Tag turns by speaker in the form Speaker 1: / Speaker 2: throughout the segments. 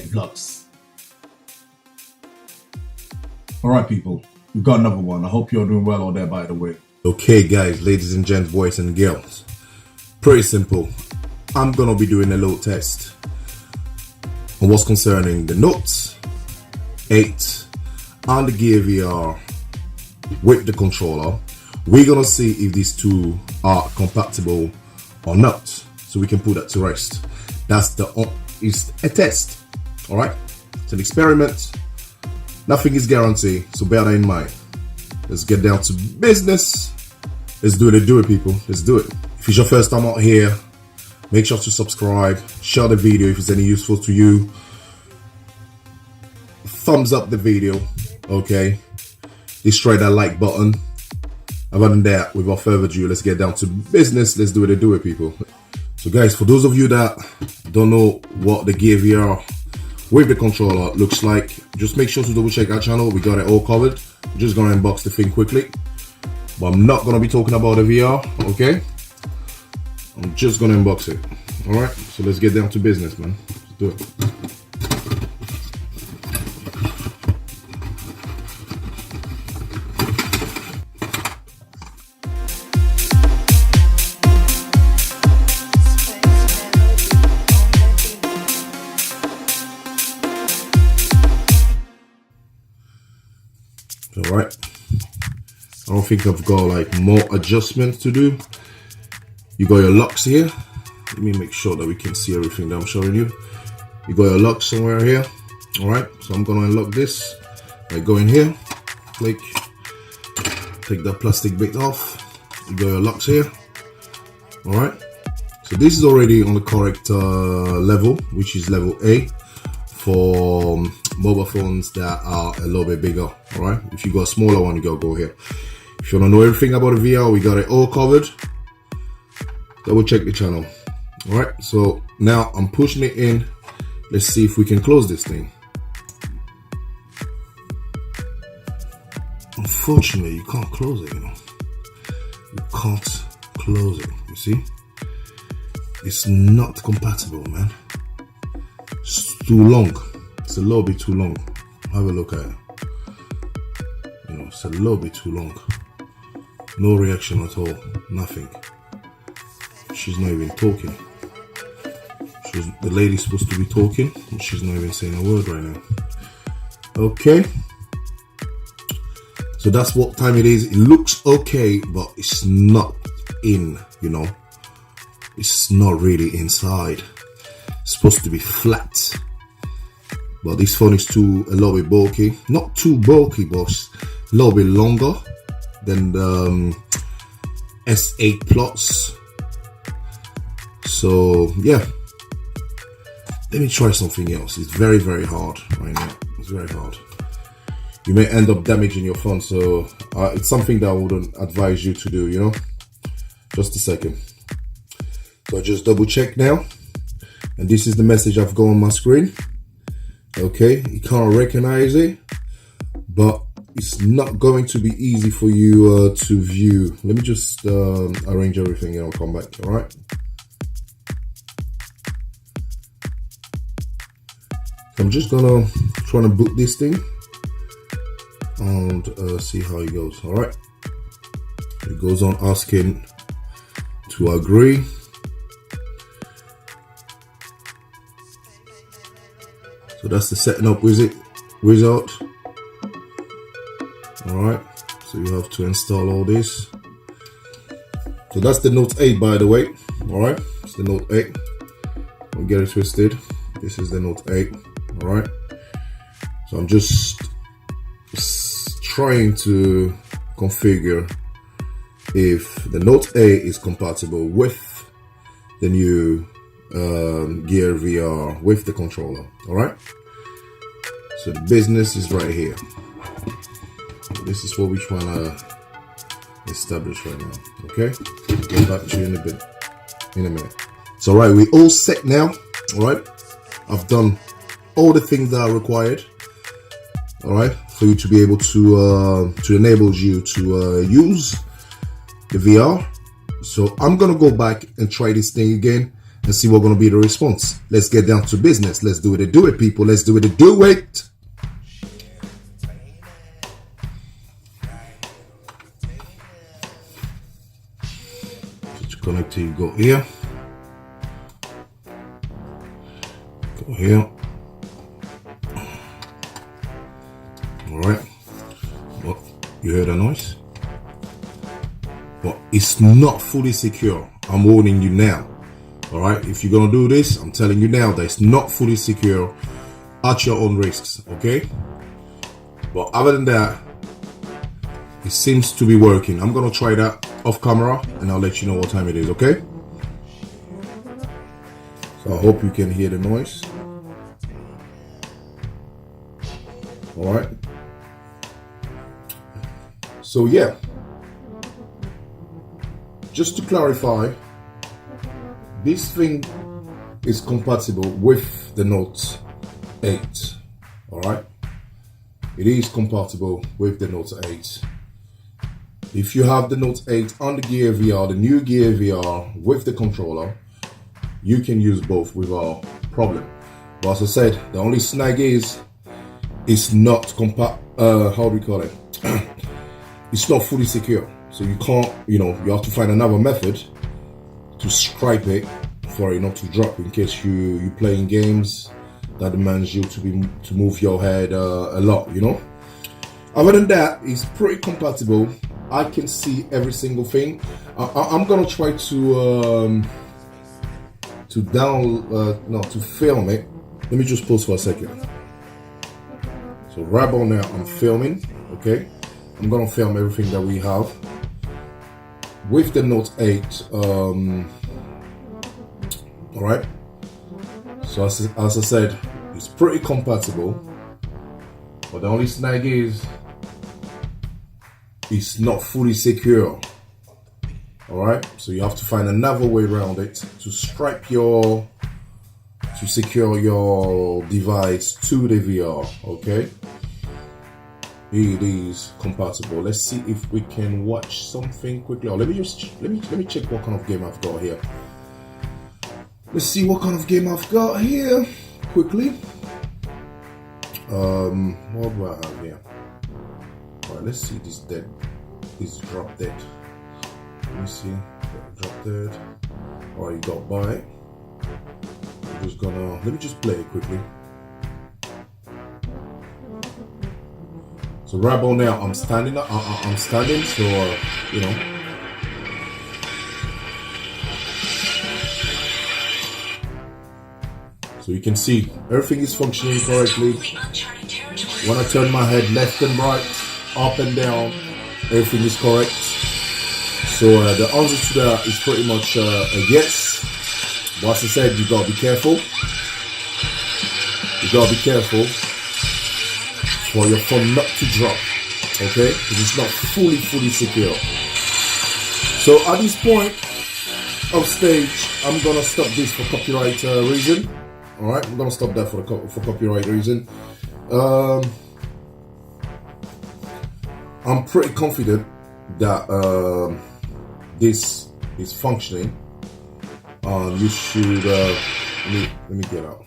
Speaker 1: Vlogs. Alright people, we've got another one. I hope you're doing well out there, by the way.
Speaker 2: Okay guys, ladies and gents, boys and girls, pretty simple. I'm gonna be doing a little test on what's concerning the Note 8 and the Gear VR with the controller. We're gonna see if these two are compatible or not, so we can put that to rest. It's a test, all right? It's an experiment. Nothing is guaranteed, so bear that in mind. Let's get down to business. Let's do it, people. Let's do it. If it's your first time out here, make sure to subscribe, share the video if it's any useful to you. Thumbs up the video, okay? Destroy that like button. Other than that, without further ado, let's get down to business. Let's do it, people. So guys, for those of you that don't know what the Gear VR with the controller looks like, just make sure to double check our channel. We got it all covered. I'm just gonna unbox the thing quickly, but I'm not gonna be talking about the VR, okay? I'm just gonna unbox it. All right, so let's get down to business, man. Let's do it. All right, I don't think I've got like more adjustments to do. You got your locks here. Let me make sure that we can see everything that I'm showing you. You got your lock somewhere here. All right, so I'm gonna unlock this. I go in here, click, take that plastic bit off. You got your locks here. All right, so this is already on the correct level, which is level A for mobile phones that are a little bit bigger. All right, if you got a smaller one, you gotta go here. If you want to know everything about the VR, we got it all covered. Double check the channel. All right, so now I'm pushing it in. Let's see if we can close this thing. Unfortunately, you can't close it, you know. You can't close it, you see? It's not compatible, man. It's too long. It's a little bit too long. Have a look at it. You know, it's a little bit too long. No reaction at all. Nothing. She's not even talking. The lady's supposed to be talking, and she's not even saying a word right now. Okay. So that's what time it is. It looks okay, but it's not in, you know. It's not really inside. It's supposed to be flat. But this phone is a little bit bulky. Not too bulky, but a little bit longer than the S8 Plus. So yeah, let me try something else. It's very, very hard right now. It's very hard. You may end up damaging your phone, so it's something that I wouldn't advise you to do, you know. Just a second. So I just double check now, and this is the message I've got on my screen. Okay, you can't recognize it, but it's not going to be easy for you to view. Let me just arrange everything and I'll come back. All right. I'm just gonna try to boot this thing and see how it goes. All right. It goes on asking to agree. So that's the setting up wizard. All right. So you have to install all this. So that's the Note 8, by the way. All right. It's the Note 8. Don't get it twisted. This is the Note 8. All right. So I'm just trying to configure if the Note 8 is compatible with the new Gear VR with the controller. All right. So the business is right here. This is what we're trying to establish right now. Okay. Get back to you in a minute. So right, we all set now. All right. I've done all the things that are required. All right, for you to be able to enable you to use the VR. So I'm gonna go back and try this thing again and see what's going to be the response. Let's get down to business. Let's do it and do it, people. Let's do it and do it. Connector, you go here, go here. All right, well, you heard that noise? But it's not fully secure. I'm warning you now. All right, if you're gonna do this, I'm telling you now that it's not fully secure at your own risks. Okay, but other than that, it seems to be working. I'm gonna try that off camera and I'll let you know what time it is, okay? So I hope you can hear the noise. All right. So yeah, just to clarify, this thing is compatible with the Note 8. All right. It is compatible with the Note 8. If you have the Note 8 on the Gear VR, the new Gear VR with the controller, you can use both without problem. But as I said, the only snag is it's not how do we call it? It's not fully secure. So you can't, you have to find another method to stripe it for it not to drop in case you playing games that demands you to move your head a lot, Other than that, it's pretty compatible. I can see every single thing. I'm gonna try to film it. Let me just pause for a second. So right on now, I'm filming. Okay, I'm gonna film everything that we have with the Note 8. All right. So as I said, it's pretty compatible, but the only snag is it's not fully secure. All right, so you have to find another way around it to secure your device to the VR. Okay, it is compatible. Let's see if we can watch something quickly. Let me check what kind of game I've got here. Let's see what kind of game I've got here quickly. What do I have here? Alright, let's see this dead. This drop dead. Let me see. Drop dead. Alright, you got by. Let me just play it quickly. So right about now, I'm standing. I'm standing. So So you can see everything is functioning correctly. When I turn my head left and right, up and down, everything is correct. So the answer to that is pretty much a yes. But as I said, you gotta be careful. You gotta be careful for your phone not to drop, okay? Because it's not fully secure. So at this point of stage, I'm gonna stop this for copyright reason. All right, I'm gonna stop that for copyright reason. I'm pretty confident that this is functioning. You should let me get out,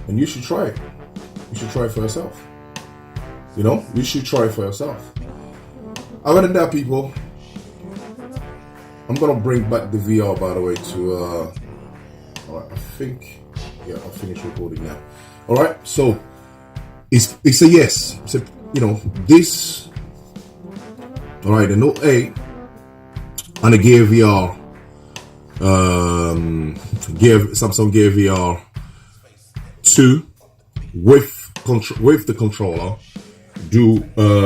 Speaker 2: and you should try it. You should try it for yourself. You should try it for yourself. Other than that, people, I'm gonna bring back the VR, by the way, to. Alright, I think I'll finish recording now. Alright, so it's a yes. So this. Alright, the Note 8 and the Gear VR, Samsung Gear VR 2 with the controller do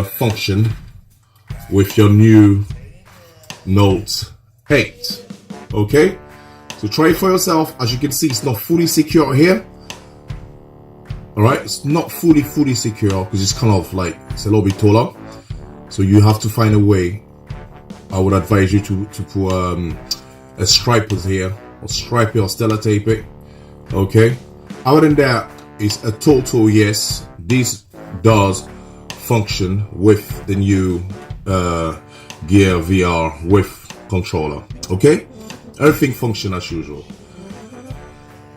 Speaker 2: function with your new Note 8. Okay, so try it for yourself. As you can see, it's not fully secure here. All right, it's not fully secure because it's kind of like it's a little bit taller. So you have to find a way. I would advise you to put a stripers here, or stripe it or stellar tape it. Okay. Other than that, it's a total yes. This does function with the new Gear VR with controller. Okay. Everything function as usual.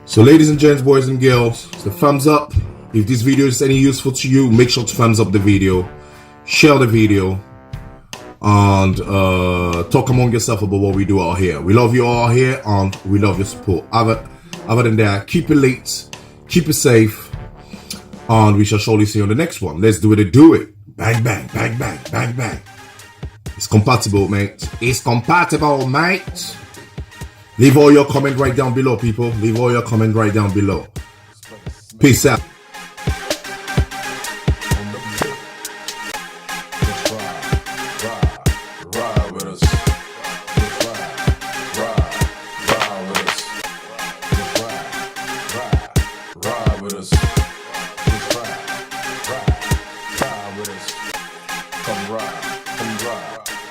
Speaker 2: So ladies and gents, boys and girls, the thumbs up. If this video is any useful to you, make sure to thumbs up the video, share the video, and talk among yourself about what we do out here. We love you all here, and we love your support. Other than that, keep it late, keep it safe, and we shall surely see you on the next one. Let's do it and do it. Bang, bang, bang, bang, bang, bang. It's compatible, mate. It's compatible, mate. Leave all your comment right down below, people. Leave all your comment right down below. Peace out.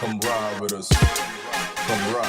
Speaker 3: Come ride with us. Come ride.